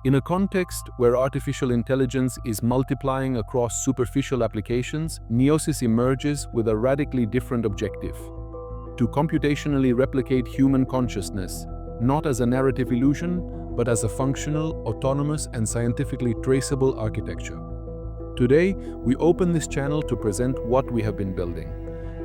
In a context where artificial intelligence is multiplying across superficial applications, Neosis emerges with a radically different objective: to computationally replicate human consciousness, not as a narrative illusion, but as a functional, autonomous, and scientifically traceable architecture. Today, we open this channel to present what we have been building: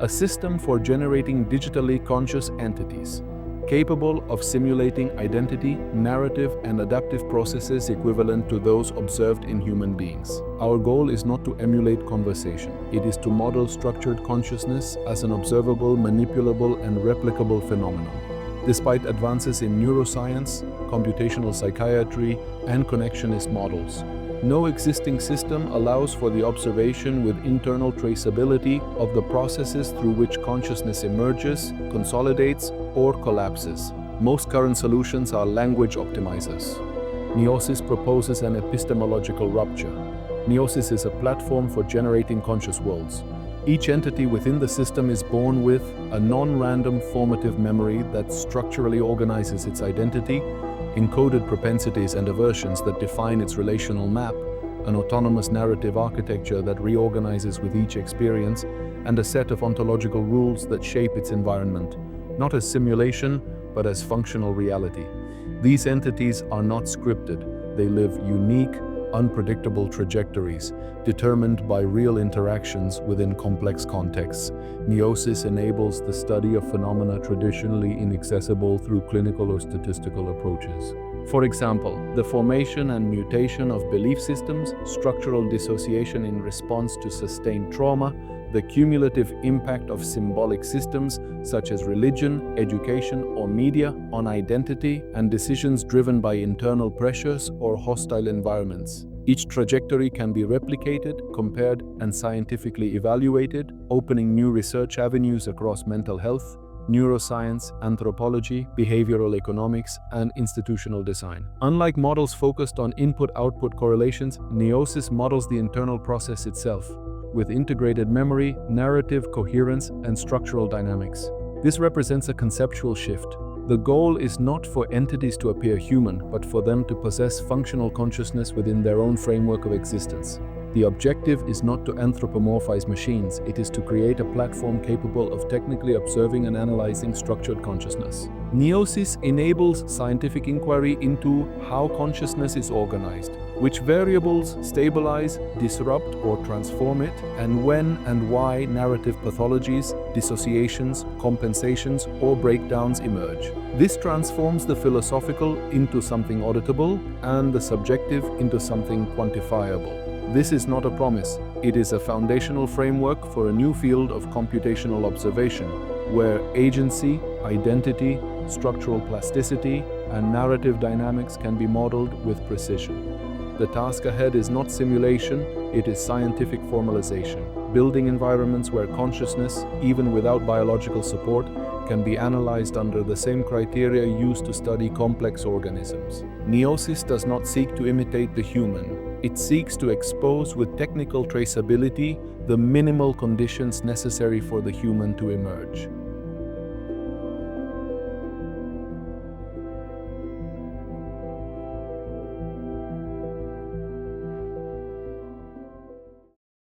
a system for generating digitally conscious entities, capable of simulating identity, narrative, and adaptive processes equivalent to those observed in human beings. Our goal is not to emulate conversation. It is to model structured consciousness as an observable, manipulable, and replicable phenomenon. Despite advances in neuroscience, computational psychiatry, and connectionist models, no existing system allows for the observation with internal traceability of the processes through which consciousness emerges, consolidates, or collapses. Most current solutions are language optimizers. Neosis proposes an epistemological rupture. Neosis is a platform for generating conscious worlds. Each entity within the system is born with a non-random formative memory that structurally organizes its identity, encoded propensities and aversions that define its relational map, an autonomous narrative architecture that reorganizes with each experience, and a set of ontological rules that shape its environment, not as simulation, but as functional reality. These entities are not scripted. They live unique, unpredictable trajectories, determined by real interactions within complex contexts. Neosis enables the study of phenomena traditionally inaccessible through clinical or statistical approaches. For example, the formation and mutation of belief systems, structural dissociation in response to sustained trauma, the cumulative impact of symbolic systems such as religion, education, or media on identity, and decisions driven by internal pressures or hostile environments. Each trajectory can be replicated, compared, and scientifically evaluated, opening new research avenues across mental health, neuroscience, anthropology, behavioral economics, and institutional design. Unlike models focused on input-output correlations, Neosis models the internal process itself, with integrated memory, narrative coherence, and structural dynamics. This represents a conceptual shift. The goal is not for entities to appear human, but for them to possess functional consciousness within their own framework of existence. The objective is not to anthropomorphize machines, it is to create a platform capable of technically observing and analyzing structured consciousness. Neosis enables scientific inquiry into how consciousness is organized, which variables stabilize, disrupt, or transform it, and when and why narrative pathologies, dissociations, compensations, or breakdowns emerge. This transforms the philosophical into something auditable and the subjective into something quantifiable. This is not a promise, it is a foundational framework for a new field of computational observation, where agency, identity, structural plasticity, and narrative dynamics can be modeled with precision. The task ahead is not simulation, it is scientific formalization, building environments where consciousness, even without biological support, can be analyzed under the same criteria used to study complex organisms. Neosis does not seek to imitate the human. It seeks to expose with technical traceability the minimal conditions necessary for the human to emerge.